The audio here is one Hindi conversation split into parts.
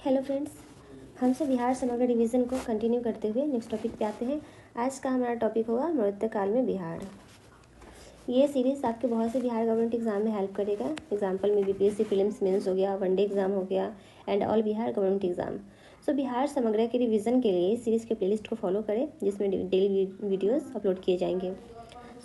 हेलो फ्रेंड्स, हम सब बिहार समग्र रिवीजन को कंटिन्यू करते हुए नेक्स्ट टॉपिक पे आते हैं। आज का हमारा टॉपिक होगा मरणोत्तरकाल में बिहार। ये सीरीज़ आपके बहुत से बिहार गवर्नमेंट एग्जाम में हेल्प करेगा। एग्जाम्पल में बीपीएससी प्रीलिम्स मेंस हो गया, वनडे एग्जाम हो गया and all Bihar government exam. So Bihar समग्र के रिवीजन के लिए इस सीरीज़ के प्लेलिस्ट को फॉलो करें जिसमें डेली वीडियोज़ अपलोड किए जाएंगे।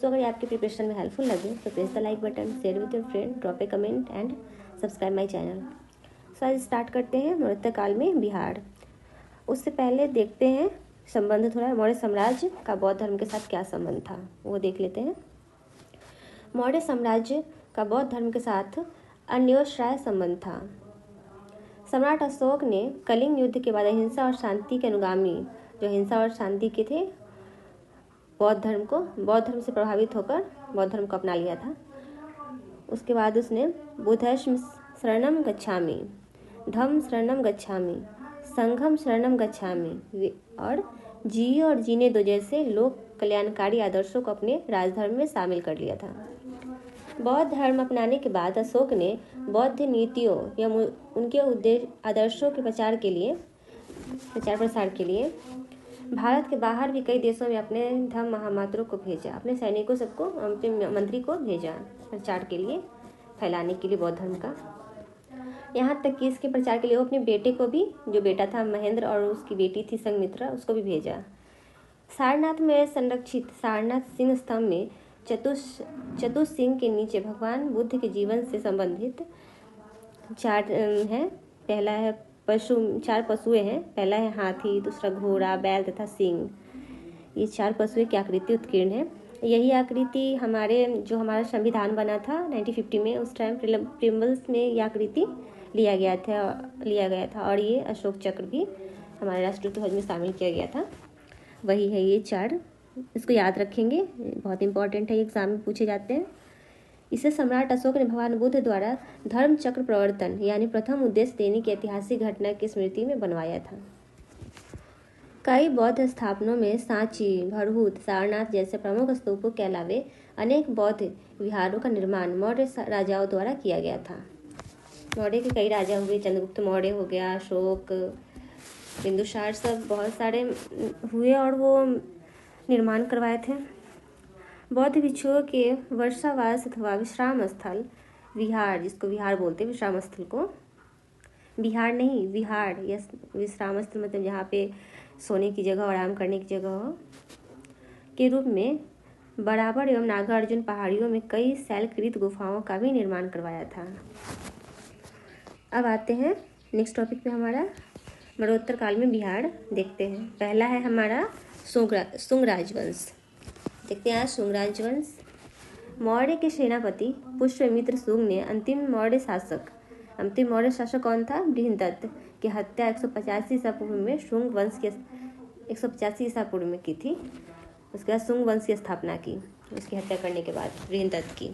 सो अगर आपके प्रिपरेशन में हेल्पफुल लगे तो press the like button, share with your friend, drop a comment and subscribe my channel. So आज स्टार्ट करते हैं मरणोत्तरकाल में बिहार। उससे पहले देखते हैं संबंध थोड़ा मौर्य साम्राज्य का बौद्ध धर्म के साथ क्या संबंध था वो देख लेते हैं। मौर्य साम्राज्य का बौद्ध धर्म के साथ अन्योन्याश्रय संबंध था। सम्राट अशोक ने कलिंग युद्ध के बाद अहिंसा और शांति के अनुगामी जो हिंसा और शांति के थे बौद्ध धर्म से प्रभावित होकर बौद्ध धर्म को अपना लिया था। उसके बाद उसने बुद्धस्म शरणम गच्छामि, धम्म शरणम गच्छामि, संघम शरणम गच्छामि और जिए और जीने दो जैसे लोक कल्याणकारी आदर्शों को अपने राजधर्म में शामिल कर लिया था। बौद्ध धर्म अपनाने के बाद अशोक ने बौद्ध नीतियों या उनके उद्देश्य आदर्शों के प्रचार प्रसार के लिए भारत के बाहर भी कई देशों में अपने धर्म महामात्रों को भेजा, अपने सैनिकों सबको, अपने मंत्री को भेजा प्रचार के लिए, फैलाने के लिए बौद्ध धर्म का। यहाँ तक कि इसके प्रचार के लिए वो अपने बेटे को भी, जो बेटा था महेंद्र और उसकी बेटी थी संघमित्रा, उसको भी भेजा। सारनाथ में संरक्षित सारनाथ सिंह स्तंभ में चतुसिंह के नीचे भगवान बुद्ध के जीवन से संबंधित चार पशुएं हैं। पहला है हाथी, दूसरा घोड़ा, बैल तथा सिंह। ये चार पशुएं की आकृति उत्कीर्ण है। यही आकृति हमारा संविधान बना था 1950 में, उस टाइम प्रीम्बल्स में ये आकृति लिया गया था और ये अशोक चक्र भी हमारे राष्ट्रीय ध्वज में शामिल किया गया था। वही है ये चार, इसको याद रखेंगे, बहुत इंपॉर्टेंट है, एग्जाम में पूछे जाते हैं। इसे सम्राट अशोक ने भगवान बुद्ध द्वारा धर्म चक्र प्रवर्तन यानी प्रथम उद्देश्य देने की ऐतिहासिक घटना की स्मृति में बनवाया था। कई बौद्ध स्थापनों में सांची, भरहुत, सारनाथ जैसे प्रमुख स्तूपों के अलावे अनेक बौद्ध विहारों का निर्माण मौर्य राजाओं द्वारा किया गया था। मौर्य के कई राजा हुए, चंद्रगुप्त मौर्य हो गया, अशोक, बिंदुसार, सब बहुत सारे हुए और वो निर्माण करवाए थे। बौद्ध भिक्षुओं के वर्षावास अथवा विश्राम स्थल विहार, जिसको विहार बोलते हैं, विश्राम स्थल को बिहार नहीं विहार या विश्राम स्थल मतलब जहाँ पे सोने की जगह और आराम करने की जगह हो, के रूप में बराबर एवं नागार्जुन पहाड़ियों में कई शैलकृत गुफाओं का भी निर्माण करवाया था। अब आते हैं नेक्स्ट टॉपिक पे हमारा मरणोत्तर काल में बिहार देखते हैं। पहला है हमारा शुंग राजवंश। देखते हैं आज शुंग राजवंश। मौर्य के सेनापति पुष्यमित्र शुंग ने अंतिम मौर्य शासक कौन था? बृहदत्त की हत्या 185 ईसा पूर्व में शुंग वंश के 185 ईसा पूर्व में की थी। उसके बाद शुंग वंश की स्थापना की, उसकी हत्या करने के बाद बृहदत्त की।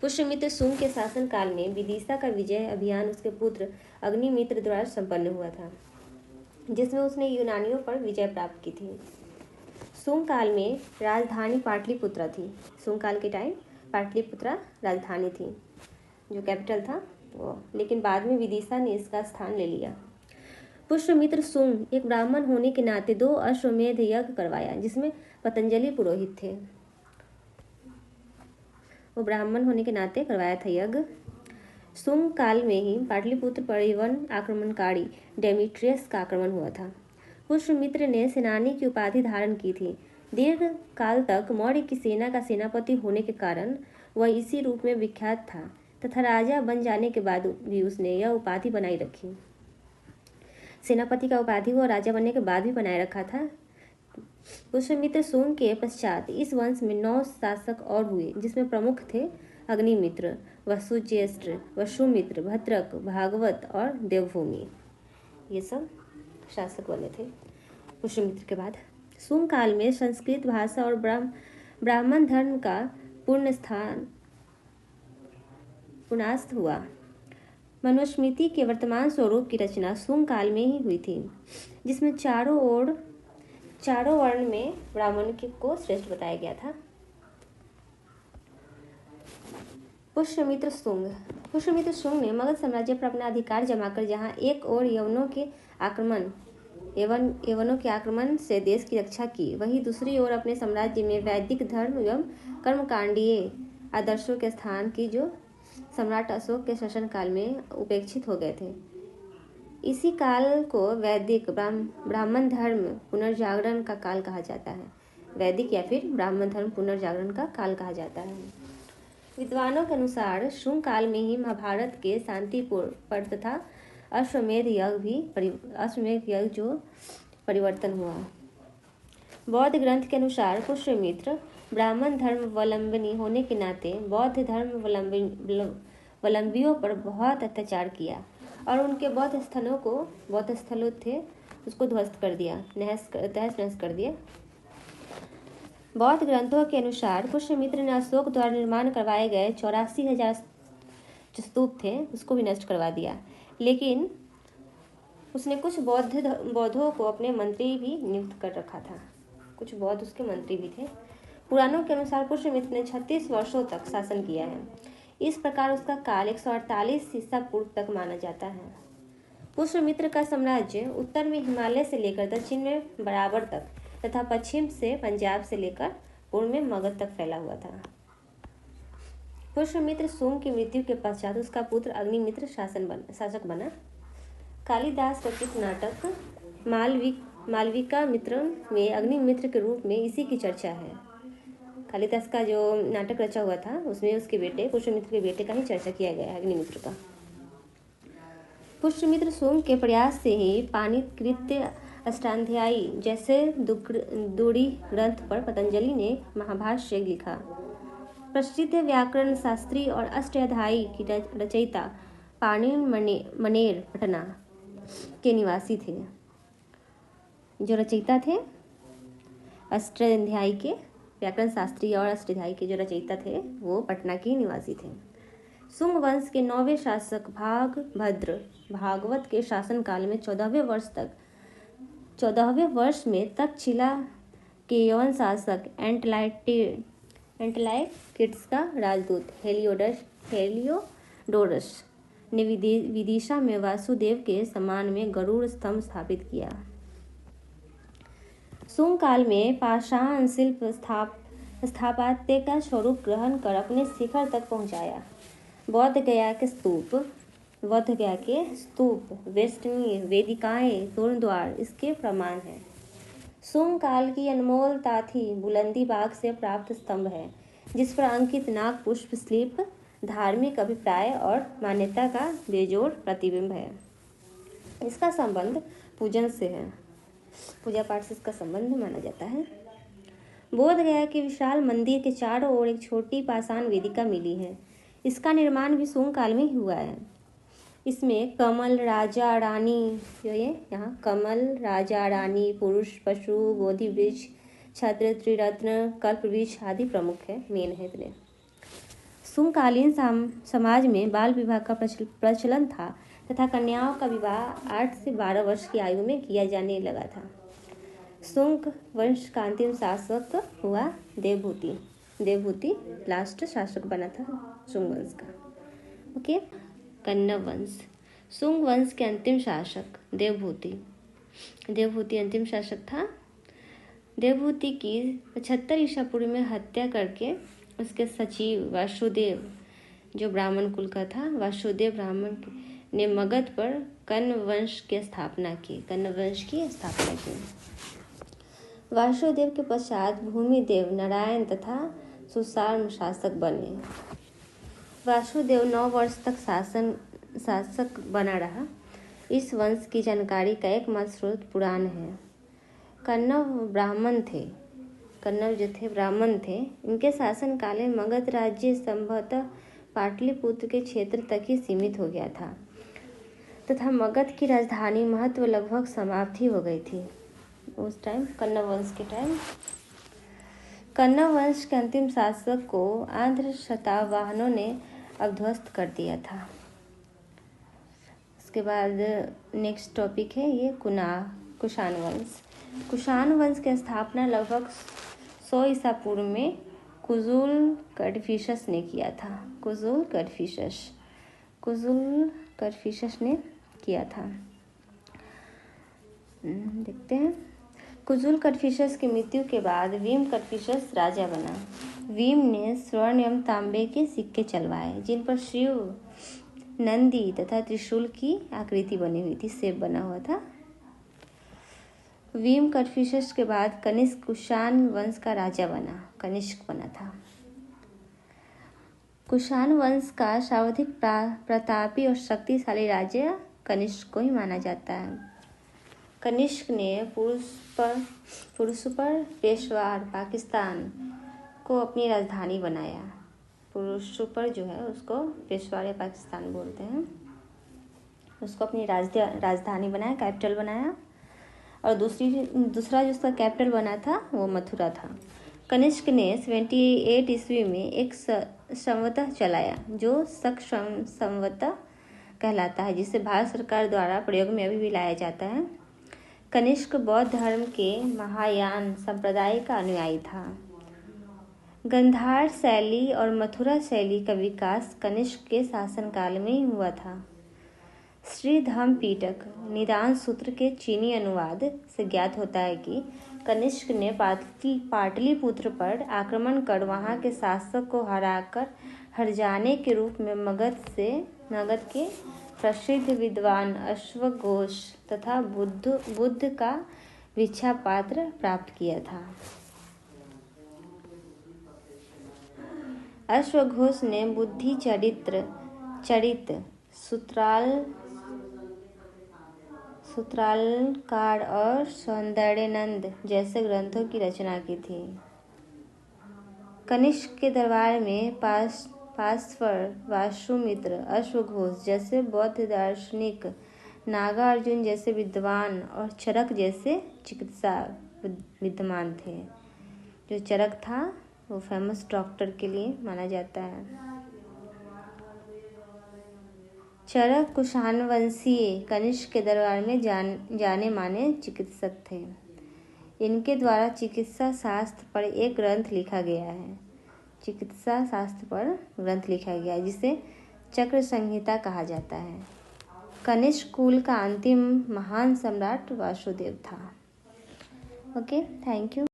पुष्यमित्र शुंग के शासन काल में विदिशा का विजय अभियान उसके पुत्र अग्निमित्र द्वारा संपन्न हुआ था, जिसमें उसने यूनानियों पर विजय प्राप्त की थी। शुंग काल में राजधानी पाटलिपुत्रा थी। शुंग काल के टाइम पाटलिपुत्रा राजधानी थी, जो कैपिटल था वो, लेकिन बाद में विदिशा ने इसका स्थान ले लिया। पुष्यमित्र शुंग एक ब्राह्मण होने के नाते 2 अश्वमेध यज्ञ करवाया, जिसमें पतंजलि पुरोहित थे। वो ब्राह्मण होने के नाते करवाया था यज्ञ। शुंग काल में ही पाटलिपुत्र परिवहन आक्रमणकारी डेमिट्रियस का आक्रमण हुआ था। पुष्यमित्र ने सेनानी की उपाधि धारण की थी। दीर्घ काल तक मौर्य की सेना का सेनापति होने के कारण वह इसी रूप में विख्यात था तथा राजा बन जाने के बाद भी उसने यह उपाधि बनाई रखी। सेनापति का उपाधि वो राजा बनने के बाद भी बनाए रखा था। पुष्यमित्र शुंग के पश्चात इस वंश में 9 शासक और हुए, जिसमें प्रमुख थे अग्निमित्र, वसुज्येष्ठ, वसुमित्र, भद्रक, भागवत और देवभूमि। ये सब शासक बने थे पुष्यमित्र के बाद। शुंग काल में संस्कृत भाषा और ब्राह्मण धर्म का पुनस्त हुआ। मनुस्मृति के वर्तमान स्वरूप की रचना शुंग काल में ही हुई थी, जिसमें चारों वर्ण में ब्राह्मण को श्रेष्ठ बताया गया था। पुष्यमित्र शुंग। पुष्यमित्र शुंग ने मगध साम्राज्य पर अपना अधिकार जमाकर जहां एक ओर यवनों के आक्रमण से देश की रक्षा की, वहीं दूसरी ओर अपने साम्राज्य में वैदिक धर्म एवं कर्मकांडीय आदर्शों के स्थान की जो सम्राट अशोक के शासनकाल में उपेक्षित हो गए थे। इसी काल को वैदिक ब्राह्मण धर्म पुनर्जागरण का काल कहा जाता है। वैदिक या फिर ब्राह्मण धर्म पुनर्जागरण का काल कहा जाता है। विद्वानों के अनुसार शुंग काल में ही महाभारत के शांतिपूर्ण तथा अश्वमेध यज्ञ जो परिवर्तन हुआ। बौद्ध ग्रंथ के अनुसार पुष्यमित्र ब्राह्मण धर्मावलंबी होने के नाते बौद्ध धर्मावलंबियों पर बहुत अत्याचार किया और उनके बौद्ध स्थलों थे उसको ध्वस्त कर दिया, तहस नहस कर दिया। बौद्ध ग्रंथों के अनुसार पुष्यमित्र ने अशोक द्वारा निर्माण करवाए गए 84,000 स्तूप थे उसको भी नष्ट करवा दिया, लेकिन उसने कुछ बौद्धों को अपने मंत्री भी नियुक्त कर रखा था। कुछ बौद्ध उसके मंत्री भी थे। पुराणों के अनुसार पुष्यमित्र ने 36 वर्षों तक शासन किया है। इस प्रकार उसका काल 148 ईसा पूर्व तक माना जाता है। पुष्यमित्र का साम्राज्य उत्तर में हिमालय से लेकर दक्षिण में बराबर तक तथा पश्चिम से पंजाब से लेकर पूर्व में मगध तक फैला हुआ था। पुष्यमित्र शुंग की मृत्यु के पश्चात उसका पुत्र अग्निमित्र शासक बना। कालिदास रचित नाटक मालविका मित्रम में अग्निमित्र के रूप में इसी की चर्चा है। कालिदास का जो नाटक रचा हुआ था उसमें उसके बेटे पुष्यमित्र के बेटे का ही चर्चा किया गया है, अग्निमित्र का। पुष्यमित्र शुंग के प्रयास से ही पाणिकृत्य अष्टाध्यायी जैसे दूरी ग्रंथ पर पतंजलि ने महाभाष्य लिखा। प्रसिद्ध व्याकरण शास्त्री और अष्टाध्यायी की रचयिता पाणिनि पटना के निवासी थे। जो रचयिता थे अष्टाध्यायी के, व्याकरण शास्त्री और अष्टाध्यायी के जो रचयिता थे वो पटना के निवासी थे। शुंग वंश के 9वें शासक भागभद्र भागवत के शासनकाल में 14वें वर्ष में तक्षशिला के यवन शासक एंटलाइकिट्स का राजदूत हेलियोडोरस ने विदिशा में वासुदेव के सम्मान में गरुड़ स्तंभ स्थापित किया। शुंग काल में पाषाण शिल्प स्थापत्य का स्वरूप ग्रहण कर अपने शिखर तक पहुंचाया। बोध गया के स्तूप वेष्टनी वेदिकाएं तोरणद्वार इसके प्रमाण हैं। शुंग काल की अनमोल ताथी बुलंदी बाग से प्राप्त स्तंभ है जिस पर अंकित नाग पुष्प शिल्प धार्मिक अभिप्राय और मान्यता का बेजोड़ प्रतिबिंब है। इसका संबंध पूजन से है, पूजा पाठ से इसका संबंध माना जाता है। बोध गया के विशाल मंदिर के चारों ओर एक छोटी पाषाण वेदिका मिली है। इसका निर्माण भी शुंग काल में ही हुआ है। इसमें कमल राजा रानी कमल राजा रानी पुरुष पशु बोधि वृक्ष छत्र त्रिरत्न कल्प वृक्ष आदि प्रमुख है, मेन है इतने। शुंगकालीन समाज में बाल विवाह का प्रचलन था तथा कन्याओं का विवाह 8 से 12 वर्ष की आयु में किया जाने लगा था। शुंग वंश का अंतिम शासक हुआ देवभूति लास्ट शासक बना था शुंग वंश का। ओके, कन्नव वंश। शुंग वंश के अंतिम शासक देवभूति अंतिम शासक था। देवभूति की 75 ईसा पूर्व में हत्या करके उसके सचिव वासुदेव जो ब्राह्मण कुल का था, वासुदेव ब्राह्मण ने मगध पर कण्व वंश की स्थापना की। वासुदेव के पश्चात भूमिदेव नारायण तथा सुशार्म शासक बने। वासुदेव 9 वर्ष तक शासक बना रहा। इस वंश की जानकारी का एकमात्र स्रोत पुराण है। कण्व ब्राह्मण थे। इनके शासन काल में मगध राज्य संभवतः पाटलिपुत्र के क्षेत्र तक ही सीमित हो गया था तथा मगध की राजधानी महत्व लगभग समाप्त ही हो गई थी उस टाइम, कण्व वंश के टाइम। कण्व वंश के अंतिम शासक को आंध्र शतवाहनों ने अध्वस्त कर दिया था। उसके बाद नेक्स्ट टॉपिक है ये कुषाण वंश। कुषाण वंश की स्थापना लगभग 100 ईसा पूर्व में कुजुल कड़फिशस ने किया था। कुजुल कड़फिशस ने किया था। देखते हैं। कुजुल कड़फिशस की मृत्यु के बाद भीम कड़फिशस राजा बना। भीम ने स्वर्ण एवं तांबे के सिक्के चलवाए जिन पर शिव, नंदी तथा त्रिशूल की आकृति बनी हुई थी, शेप बना हुआ था। भीम कड़फिशस के बाद कनिष्क कुषाण वंश का राजा बना। कनिष्क बना था। कुषाण वंश का सर्वाधिक प्रतापी और शक्तिशाली राजा कनिष्क को ही माना जाता है। कनिष्क ने पुरुषपर पेशवार पाकिस्तान को अपनी राजधानी बनाया। पुरुषपर जो है उसको पेशवार पाकिस्तान बोलते हैं। उसको अपनी राजधानी बनाया, कैपिटल बनाया। और दूसरा जो उसका कैपिटल बना था वो मथुरा था। कनिष्क ने 78 ईस्वी में एक संवत चलाया जो शक संवत कहलाता है, जिसे भारत सरकार द्वारा प्रयोग में अभी भी लाया जाता है। कनिष्क बौद्ध धर्म के महायान संप्रदाय का अनुयायी था। गंधार शैली और मथुरा शैली का विकास कनिष्क के शासनकाल में ही हुआ था। श्री धम्मपीटक निदान सूत्र के चीनी अनुवाद से ज्ञात होता है कि कनिष्क ने पाटलिपुत्र पर आक्रमण कर वहां के शासक को हराकर हरजाने के रूप में मगध के प्रसिद्ध विद्वान अश्वघोष तथा बुद्ध का भिक्षा पात्र प्राप्त किया था। अश्वघोष ने बुद्धि चरित सूत्रालंकार और सौंदर्यनंद जैसे ग्रंथों की रचना की थी। कनिष्क के दरबार में पासवर, वासुमित्र, अश्वघोष जैसे बौद्ध दार्शनिक, नागार्जुन जैसे विद्वान और चरक जैसे चिकित्सा विद्वान थे। जो चरक था वो फेमस डॉक्टर के लिए माना जाता है। चरक कुषाणवंशीय कनिष्क के दरबार में जाने माने चिकित्सक थे। इनके द्वारा चिकित्सा शास्त्र पर एक ग्रंथ लिखा गया है। जिसे चक्र संहिता कहा जाता है। कनिष्क कुल का अंतिम महान सम्राट वासुदेव था। Okay, thank you.